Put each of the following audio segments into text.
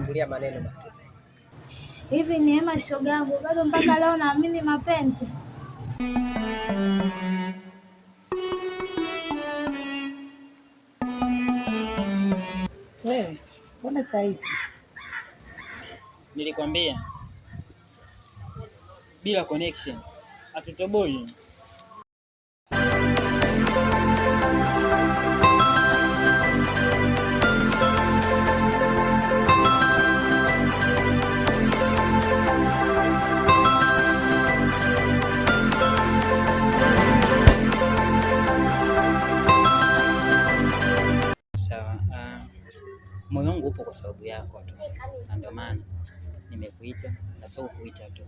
kunishambulia maneno matupu. Hivi Neema shogangu, bado mpaka leo naamini mapenzi? Wewe mbona saa hizi? Nilikwambia bila connection hatutoboi. Sawa, moyo wangu upo kwa sababu yako tu, na ndio maana nimekuita, na sio kuita tu,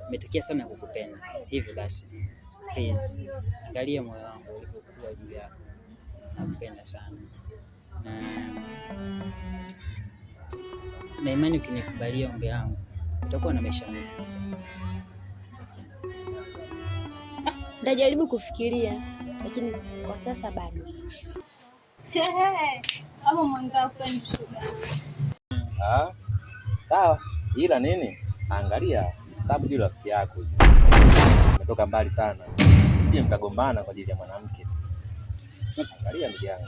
nimetokea sana kukupenda. Hivi basi, please angalia moyo wangu ulivyokuwa juu yako. Nakupenda sana na imani ukinikubalia ombi langu utakuwa na maisha mazuri sana. Nitajaribu kufikiria, lakini kwa sasa bado. Hapo mwanga friend sugar. Sawa, ila nini? Angalia, sababu ndio rafiki yako. Umetoka mbali sana. Sije mkagombana kwa ajili ya mwanamke. Angalia ndugu yangu.